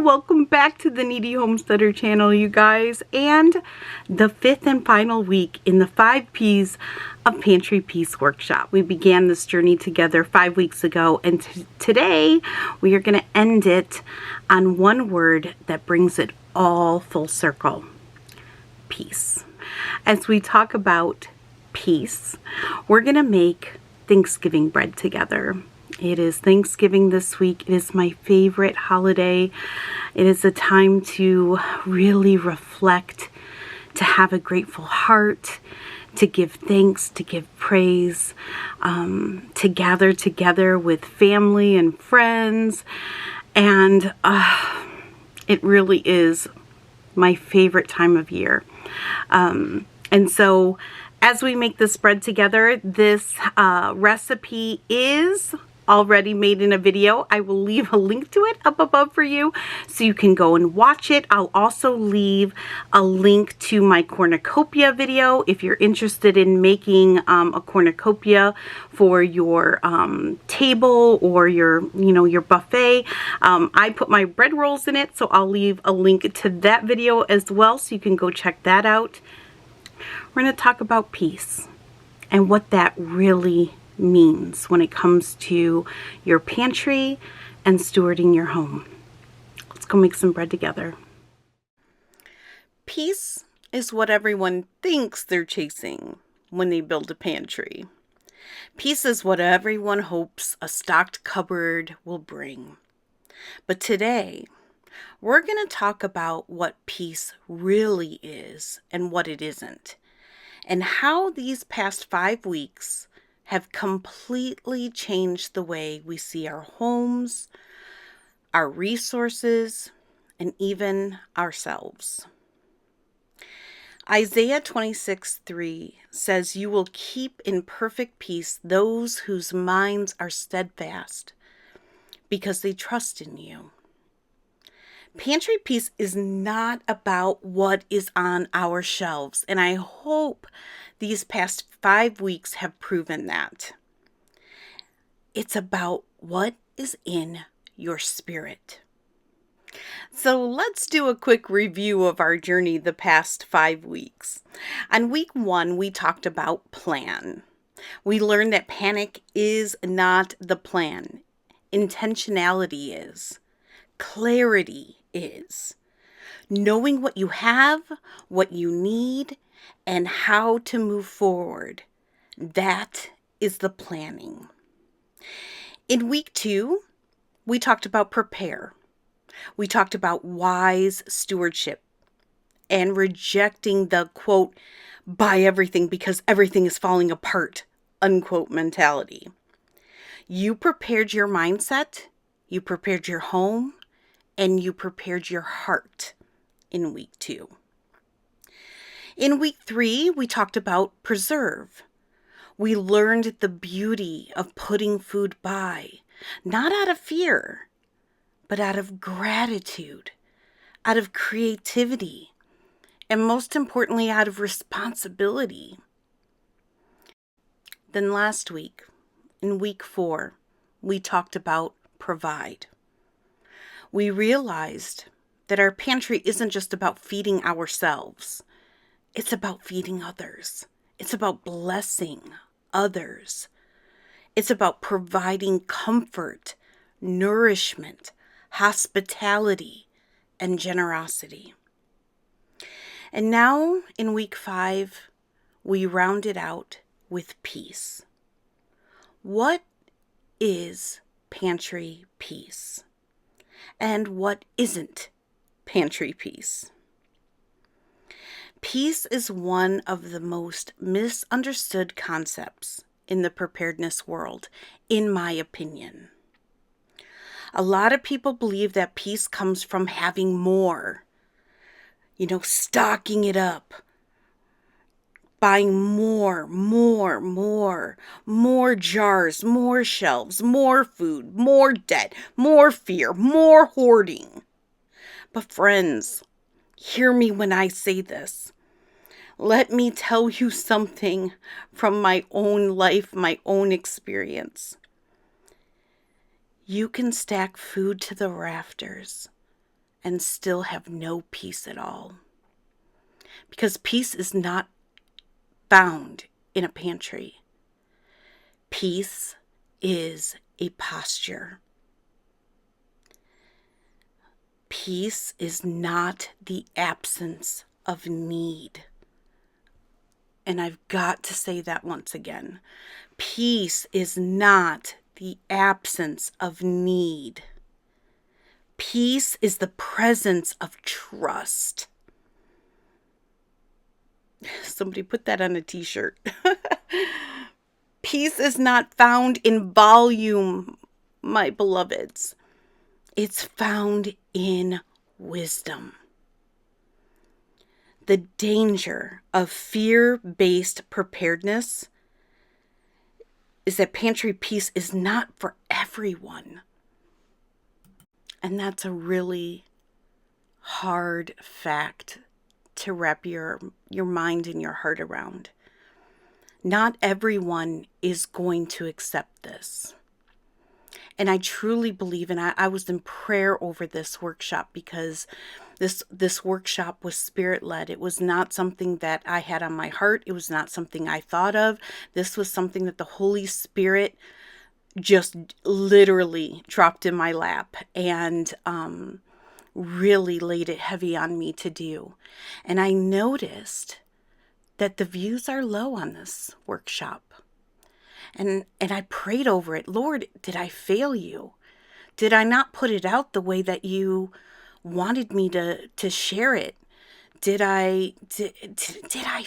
welcome back to the Kneady Homesteader channel, you guys, and the fifth and final week in the 5 P's of Pantry Peace Workshop. We began this journey together 5 weeks ago, and today we are going to end it on one word that brings it all full circle: peace. As we talk about peace, we're going to make Thanksgiving bread together. It is Thanksgiving this week. It is my favorite holiday. It is a time to really reflect, to have a grateful heart, to give thanks, to give praise, to gather together with family and friends. And it really is my favorite time of year. And so as we make this bread together, this recipe is already made in a video. I will leave a link to it up above for you so you can go and watch it. I'll also leave a link to my cornucopia video if you're interested in making a cornucopia for your table or your buffet. I put my bread rolls in it, so I'll leave a link to that video as well so you can go check that out. We're going to talk about peace and what that really means when it comes to your pantry and stewarding your home. Let's go make some bread together. Peace is what everyone thinks they're chasing when they build a pantry. Peace is what everyone hopes a stocked cupboard will bring. But today, we're going to talk about what peace really is and what it isn't, and how these past 5 weeks have completely changed the way we see our homes, our resources, and even ourselves. Isaiah 26:3 says, "You will keep in perfect peace those whose minds are steadfast, because they trust in you." Pantry peace is not about what is on our shelves, and I hope these past 5 weeks have proven that. It's about what is in your spirit. So let's do a quick review of our journey the past 5 weeks. On week 1, we talked about plan. We learned that panic is not the plan. Intentionality is. Clarity is. Knowing what you have, what you need, and how to move forward. That is the planning. In week 2, we talked about prepare. We talked about wise stewardship and rejecting the, quote, buy everything because everything is falling apart, unquote, mentality. You prepared your mindset, you prepared your home, and you prepared your heart in week 2. In week 3, we talked about preserve. We learned the beauty of putting food by, not out of fear, but out of gratitude, out of creativity, and most importantly, out of responsibility. Then last week, in week 4, we talked about provide. We realized that our pantry isn't just about feeding ourselves. It's about feeding others. It's about blessing others. It's about providing comfort, nourishment, hospitality, and generosity. And now, in week 5, we round it out with peace. What is pantry peace? And what isn't pantry peace? Peace is one of the most misunderstood concepts in the preparedness world, in my opinion. A lot of people believe that peace comes from having more, stocking it up, buying more jars, more shelves, more food, more debt, more fear, more hoarding. But friends, hear me when I say this. Let me tell you something from my own life, my own experience. You can stack food to the rafters and still have no peace at all. Because peace is not found in a pantry. Peace is a posture. Peace is not the absence of need. And I've got to say that once again. Peace is not the absence of need. Peace is the presence of trust. Somebody put that on a t-shirt. Peace is not found in volume, my beloveds. It's found in wisdom. The danger of fear-based preparedness is that pantry peace is not for everyone. And that's a really hard fact to wrap your mind and your heart around. Not everyone is going to accept this. And I truly believe, and I was in prayer over this workshop because this workshop was spirit-led. It was not something that I had on my heart. It was not something I thought of. This was something that the Holy Spirit just literally dropped in my lap and really laid it heavy on me to do. And I noticed that the views are low on this workshop. And I prayed over it. Lord, did I fail you? Did I not put it out the way that you wanted me to share it? Did I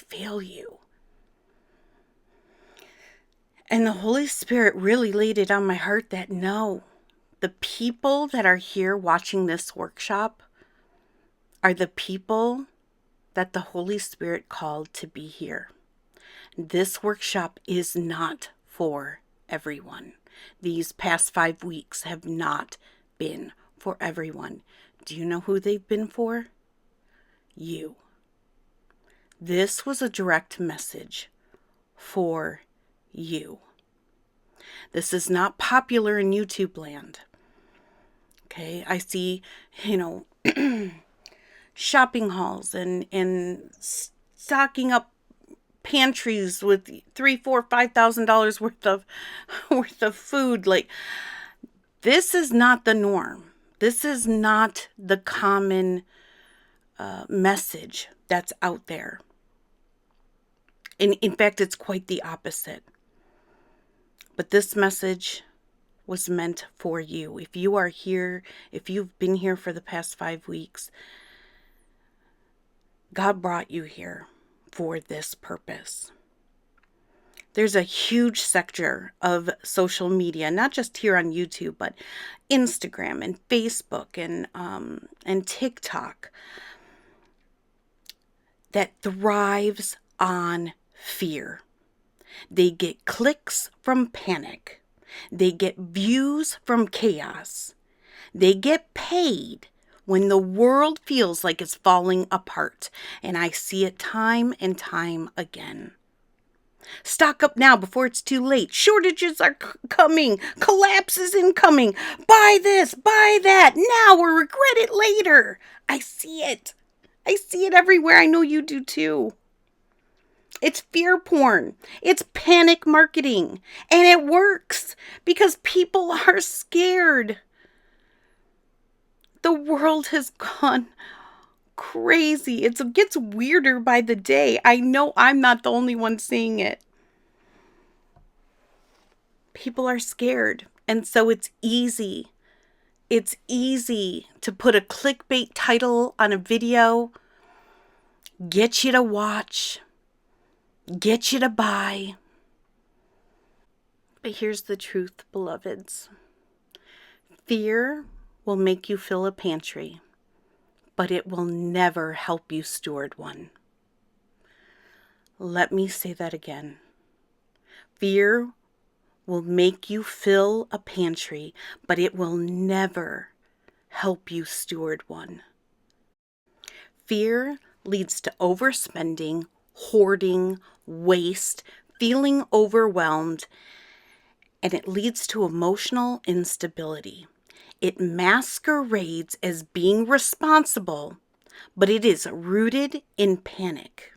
fail you? And the Holy Spirit really laid it on my heart that no, the people that are here watching this workshop are the people that the Holy Spirit called to be here. This workshop is not for everyone. These past 5 weeks have not been for everyone. Do you know who they've been for? You. This was a direct message for you. This is not popular in YouTube land. Okay, I see, shopping hauls and stocking up pantries with $3,000, $4,000, $5,000 worth of food. Like, this is not the norm. This is not the common message that's out there. In fact, it's quite the opposite. But this message was meant for you. If you are here, if you've been here for the past 5 weeks, God brought you here for this purpose. There's a huge sector of social media, not just here on YouTube, but Instagram and Facebook and TikTok, that thrives on fear. They get clicks from panic. They get views from chaos. They get paid when the world feels like it's falling apart. And I see it time and time again. Stock up now before it's too late. Shortages are coming. Collapse is incoming. Buy this, buy that now or regret it later. I see it. I see it everywhere. I know you do too. It's fear porn. It's panic marketing. And it works because people are scared. The world has gone crazy. It gets weirder by the day. I know I'm not the only one seeing it. People are scared. And so it's easy. It's easy to put a clickbait title on a video, get you to watch, get you to buy. But here's the truth, beloveds. Fear will make you fill a pantry, but it will never help you steward one. Let me say that again. Fear will make you fill a pantry, but it will never help you steward one. Fear leads to overspending, hoarding, waste, feeling overwhelmed, and it leads to emotional instability. It masquerades as being responsible, but it is rooted in panic.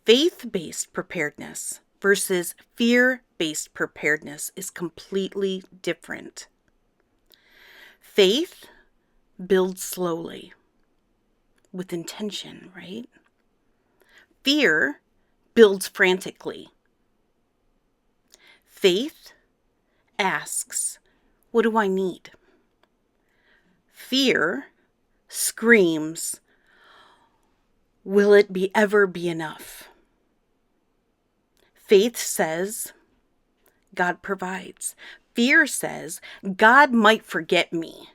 Faith-based preparedness versus fear-based preparedness is completely different. Faith builds slowly with intention, right? Fear builds frantically. Faith asks, what do I need? Fear screams, will it ever be enough? Faith says, God provides. Fear says, God might forget me.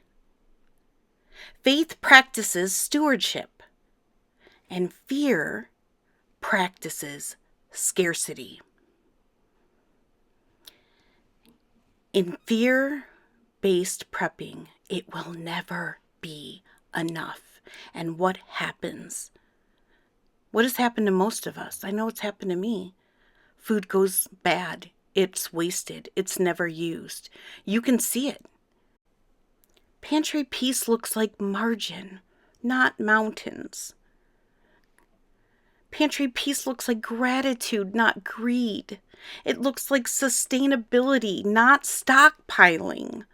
Faith practices stewardship, and fear practices scarcity. In fear-based prepping, it will never be enough. And what happens? What has happened to most of us? I know it's happened to me. Food goes bad. It's wasted. It's never used. You can see it. Pantry peace looks like margin, not mountains. Pantry peace looks like gratitude, not greed. It looks like sustainability, not stockpiling.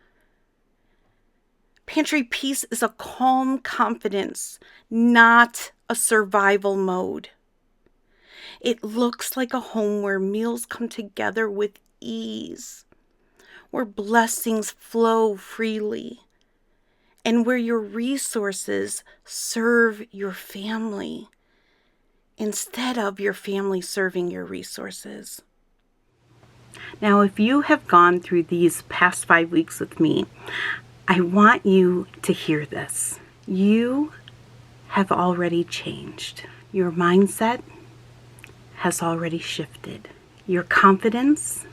Pantry peace is a calm confidence, not a survival mode. It looks like a home where meals come together with ease, where blessings flow freely, and where your resources serve your family instead of your family serving your resources. Now, if you have gone through these past 5 weeks with me, I want you to hear this. You have already changed. Your mindset has already shifted. Your confidence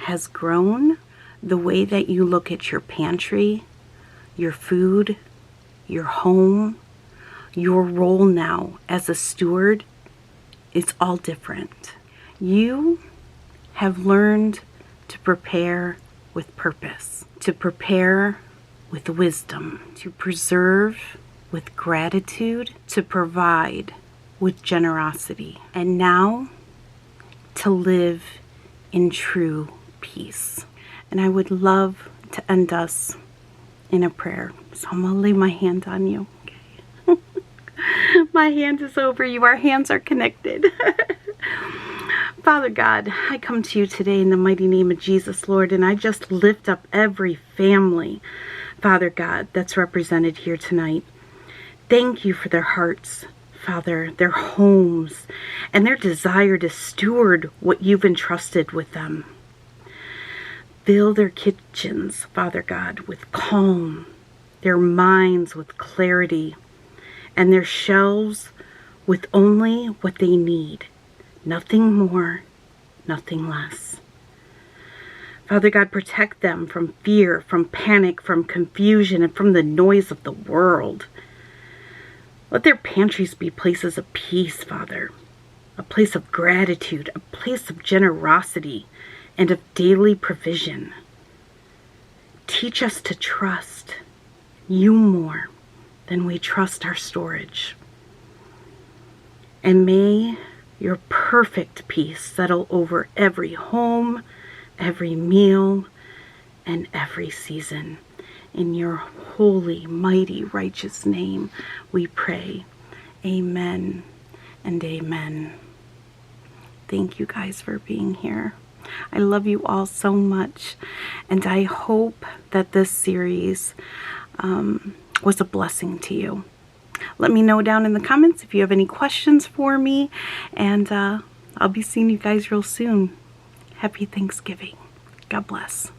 has grown. The way that you look at your pantry, your food, your home, your role now as a steward, it's all different. You have learned to prepare with purpose, to prepare with wisdom, to preserve with gratitude, to provide with generosity, and now to live in true peace. And I would love to end us in a prayer. So I'm going to lay my hand on you. Okay. My hand is over you. Our hands are connected. Father God, I come to you today in the mighty name of Jesus, Lord, and I just lift up every family, Father God, that's represented here tonight. Thank you for their hearts, Father, their homes, and their desire to steward what you've entrusted with them. Fill their kitchens, Father God, with calm, their minds with clarity, and their shelves with only what they need. Nothing more, nothing less. Father God, protect them from fear, from panic, from confusion, and from the noise of the world. Let their pantries be places of peace, Father, a place of gratitude, a place of generosity, and of daily provision. Teach us to trust you more than we trust our storage. And may your perfect peace settle over every home, every meal, and every season. In your holy, mighty, righteous name, we pray. Amen and amen. Thank you guys for being here. I love you all so much, and I hope that this series was a blessing to you. Let me know down in the comments if you have any questions for me, and I'll be seeing you guys real soon. Happy Thanksgiving. God bless.